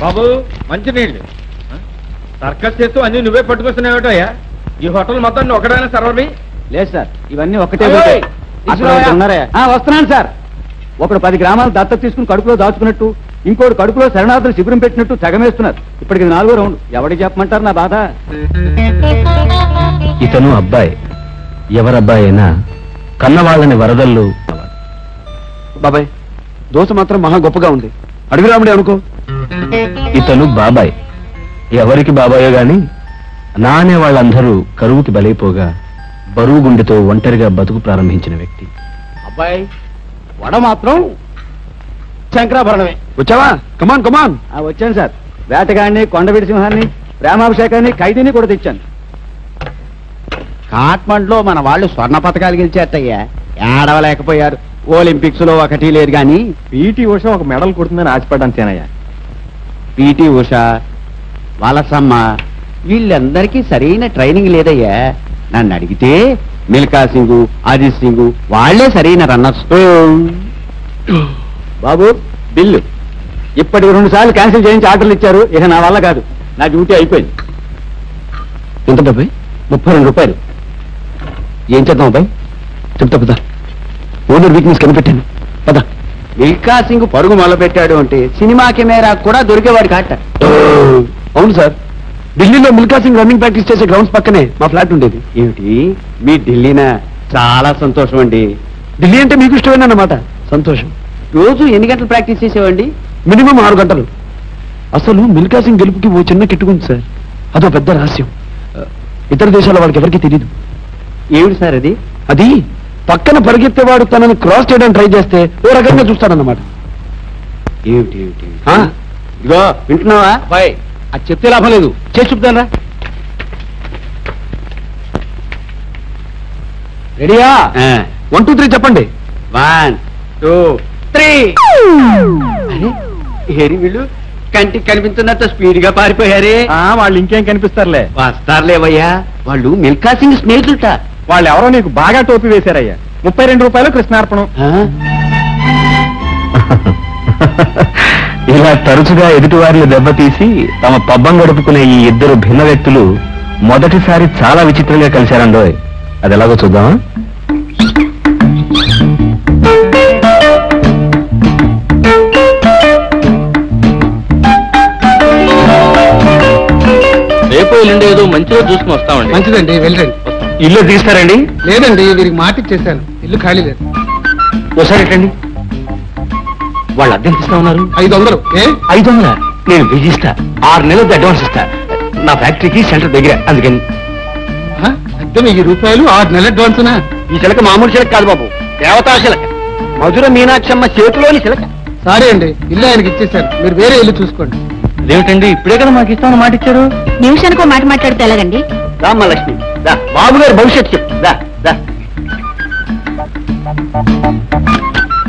బాబు మంచినీళ్ళు. సర్కస్ చేస్తూ అన్ని నువ్వే పట్టుకొస్తున్నావుటయ్యా. ఈ హోటల్ మొత్తం ఒకడైనా సర్వర్వి? లేదు సార్, ఇవన్నీ ఒకటే ఉన్నారా? వస్తున్నాను సార్. ఒకడు 10 గ్రామాలు దత్తత తీసుకుని కడుపులో దాచుకున్నట్టు, ఇంకోటి కడుపులో శరణార్థులు శిబిరం పెట్టినట్టు తెగమేస్తున్నారు. ఇప్పటికి 4వ రౌండ్. ఎవరికి చెప్పమంటారు నా బాధ? ఇతను అబ్బాయి, ఎవరబ్బాయి అయినా కన్నవాళ్ళని వరదల్లో. బాబాయ్, దోశ మాత్రం మహా గొప్పగా ఉంది. అడుగు రాముడే అనుకో. ఇతను బాబాయ్, ఎవరికి బాబాయో గాని నా అనే వాళ్ళందరూ కరువుకి బలైపోగా బరువు గుండెతో ఒంటరిగా బతుకు ప్రారంభించిన వ్యక్తి. అబ్బాయి, వడ మాత్రం శంకరాభరణమే. వచ్చావా? కమాన్ కమాన్. వచ్చాను సార్. వేటగాడిని, కొండవీడి సింహాన్ని, ప్రేమాభిషేకాన్ని, ఖైదీని కూడా తెచ్చాను. కాట్మండ్లో మన వాళ్ళు స్వర్ణ పథకాలు గెలిచేట్టయ్యా. ఏడవలేకపోయారు. ఒలింపిక్స్ లో ఒకటి లేదు కానీ పీటీ ఉష ఒక మెడల్ కొడుతుందని ఆశపడ్డాను సేనయ్య. పీటీ ఉష, వలసమ్మ వీళ్ళందరికీ సరైన ట్రైనింగ్ లేదయ్యా. నన్ను అడిగితే మిల్కా సింగ్, అజిత్ సింగ్ వాళ్లే సరైన రన్నర్స్. బాబు, బిల్లు ఇప్పటికి 2 సార్లు క్యాన్సిల్ చేయించి ఆర్డర్లు ఇచ్చారు. ఇక నా వల్ల కాదు. నా డ్యూటీ అయిపోయింది. ఎంత డబ్బై? 32 రూపాయలు. ఏం చేద్దాం అబ్బాయి? చెప్తా పదా. ఓనర్ వీక్నెస్ కనిపెట్టాను పదా. మిల్కా సింగ్ పరుగు మొదలుపెట్టాడు అంటే సినిమా కెమెరా కూడా దొరికేవాడు కాట. అవును సార్, ఢిల్లీలో మిల్కా సింగ్ రన్నింగ్ ప్రాక్టీస్ చేసే గ్రౌండ్స్ పక్కనే మా ఫ్లాట్ ఉండేది. ఏమిటి మీ ఢిల్లీనా? చాలా సంతోషం అండి. ఢిల్లీ అంటే మీకు ఇష్టమేనన్నమాట. సంతోషం. రోజు ఎన్ని గంటలు ప్రాక్టీస్ చేసేవండి? మినిమం 6 గంటలు. అసలు మిల్కా సింగ్ గెలుపుకి ఓ చిన్న కిట్టుకుంది సార్. అదో పెద్ద రహస్యం. ఇతర దేశాల వాళ్ళకి ఎవరికి తెలియదు. ఏమిటి సార్ అది? అది పక్కన పరిగెత్తేవాడు తనని క్రాస్ చేయడానికి ట్రై చేస్తే ఓ రకంగా చూస్తాడన్నమాట. ఏమిటి ఏమిటి? ఇగో వింటున్నావా బాయ్? అది చెప్తే లాభం లేదు, చేసి చెప్తానరా. రెడీయా? 1 2 3 చెప్పండి. 1 2 3. ఏరి వీళ్ళు కంటికి కనిపించినంత స్పీడ్ గా పారిపోయారే. వాళ్ళు ఇంకేం కనిపిస్తారులే. వస్తారులేవయ్యా. వాళ్ళు మిల్కా సింగ్ స్నేహితులట. వాళ్ళు ఎవరో నీకు బాగా టోపీ వేశారయ్యా. 32 రూపాయలు కృష్ణార్పణం. ఇలా తరచుగా ఎదుటివారిని దెబ్బతీసి తమ పబ్బం గడుపుకునే ఈ ఇద్దరు భిన్న వ్యక్తులు మొదటిసారి చాలా విచిత్రంగా కలిశారండోయ్. అది ఎలాగో చూద్దామా? రేపు ఎల్లుండి ఏదో మంచిగా చూసుకుని వస్తామండి. మంచిదండి, వెళ్ళండి. ఇల్లు తీస్తారండి? లేదండి, వీరికి మాట ఇచ్చేసాను. ఇల్లు ఖాళీ లేదు. ఒకసారి ఎట్టండి. వాళ్ళు అద్దె ఇస్తా ఉన్నారు 500. 500? నేను విధిస్తా. 6 నెలలది అడ్వాన్స్ ఇస్తా. నా ఫ్యాక్టరీకి సెంటర్ దగ్గర, అందుకని. అద్దె 1000 రూపాయలు, 6 నెలల అడ్వాన్స్నా? ఈ చిలక మామూలు చిలక కాదు బాబు, దేవతా చిలక. మధుర మీనాక్షమ్మ చేతిలోని చిలక. సారీ అండి, ఇల్లు ఆయనకి ఇచ్చేసాను. మీరు వేరే ఇల్లు చూసుకోండి. అదేమిటండి, ఇప్పుడే కదా మాకు ఇస్తామని మాట ఇచ్చారు. నిమిషానికి మాట మాట్లాడితే ఎలాగండి? రామ్మ లక్ష్మి, బాబు గారు భవిష్యత్తు చెప్పు.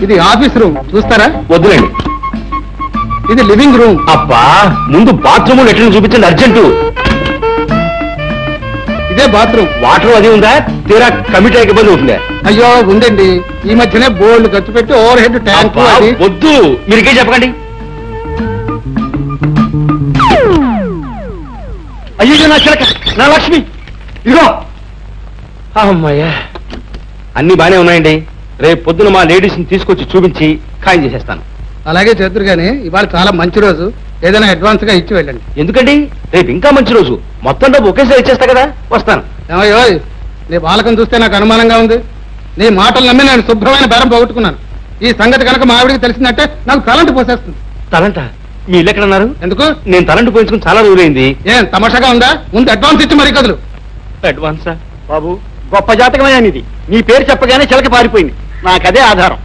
ఇది ఆఫీస్ రూమ్, చూస్తారా? వద్దులేండి. ఇది లివింగ్ రూమ్. అబ్బా, ముందు బాత్రూమ్ లెట్రిన్ చూపించండి అర్జెంటు. ఇదే బాత్రూమ్. వాటర్ అది ఉందా? తీరా కమిటీ ఇబ్బంది అవుతుందా? అయ్యో ఉందండి, ఈ మధ్యనే బోల్డ్ ఖర్చు పెట్టి ఓవర్ హెడ్ ట్యాంక్. వద్దు, మీరికే చెప్పకండి. అయ్యో నా చిలక, నా లక్ష్మి, ఇదిగో. అమ్మయ్యా, అన్ని బానే ఉన్నాయండి. రేపు పొద్దున మా లేడీస్ ని తీసుకొచ్చి చూపించి ఖాయం చేసేస్తాను. అలాగే చేద్దరు గానీ ఇవాళ చాలా మంచి రోజు, ఏదైనా అడ్వాన్స్ గా ఇచ్చి వెళ్ళండి. ఎందుకండి, రేపు ఇంకా మంచి రోజు. మొత్తం డబ్బు ఒకేసారి ఇచ్చేస్తా కదా, వస్తాను. ఏమయ్యో, నీ బాలకం చూస్తే నాకు అనుమానంగా ఉంది. నీ మాటలు నమ్మి నేను శుభ్రమైన బేరం పోగొట్టుకున్నాను. ఈ సంగతి కనుక మా ఆవిడికి తెలిసిందంటే నాకు తలంటు పోసేస్తుంది. తలంట? మీ ఇల్లు ఎక్కడన్నారు? ఎందుకు? నేను తలంటు పోయించుకుని చాలా రోజులైంది. ఏం తమాషాగా ఉందా? ముందు అడ్వాన్స్ ఇచ్చి మరీ కదులు. అడ్వాన్సా? బాబు, గొప్ప జాతకమయ్యా నీది. నీ పేరు చెప్పగానే చిలక పారిపోయింది. నాకదే ఆధారం.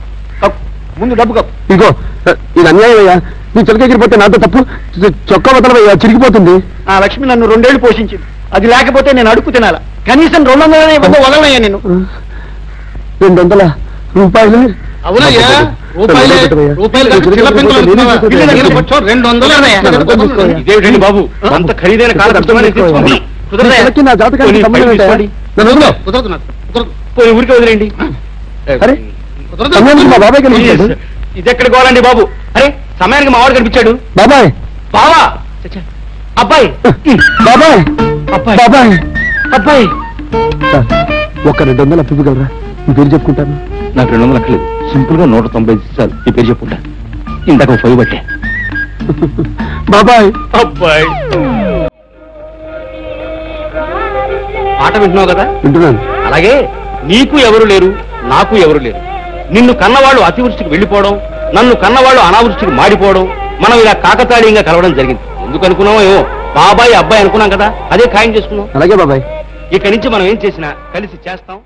ముందు డబ్బు కప్పు. ఇగో, ఇది అన్యాయం అయ్యా. నీ చిలక ఎగిరిపోతే నాతో తప్పు. చొక్కా వదలవయ్యా, చిరిగిపోతుంది. ఆ లక్ష్మి నన్ను 2 ఏళ్లు పోషించింది. అది లేకపోతే నేను అడుగు తినాలా? కనీసం 200 ఇవ్వక వదలనయ్యా నేను. 200 రూపాయలు? అవునయ్యా, రూపాయలే. ఇదేమిటండి బాబు, అంత ఖరీదైన కాలం ఊరికి వదిలేండి. బాబాయ్ ఇది ఎక్కడ కావాలండి బాబు? అరే, సమయానికి మా వాడు కనిపించాడు. బాబాయ్, బావా అబ్బాయి బాబాయ్ అబ్బాయి బాబాయ్ అబ్బాయి ఒక 200 అప్పిగలరా మీ పేరు చెప్పుకుంటాను. నాకు 200 లెక్కలేదు, సింపుల్ గా 195 చాలు. ఈ పేరు చెప్పుకుంటా. ఇందాక 5 బట్టే. బాబాయ్ అబ్బాయి పాట వింటున్నావు కదా? వింటున్నాను. అలాగే నీకు ఎవరు లేరు, నాకు ఎవరు లేరు. నిన్ను కన్నవాళ్ళు అతివృష్టికి వెళ్ళిపోవడం, నన్ను కన్నవాళ్ళు అనావృష్టికి మాడిపోవడం, మనం ఇలా కాకతాళీయంగా కలవడం జరిగింది. ఎందుకు అనుకున్నామో ఏమో, బాబాయ్ అబ్బాయి అనుకున్నాం కదా, అదే ఖాయం చేసుకున్నాం. అలాగే బాబాయ్. ఇక్కడి నుంచి మనం ఏం చేసినా కలిసి చేస్తాం.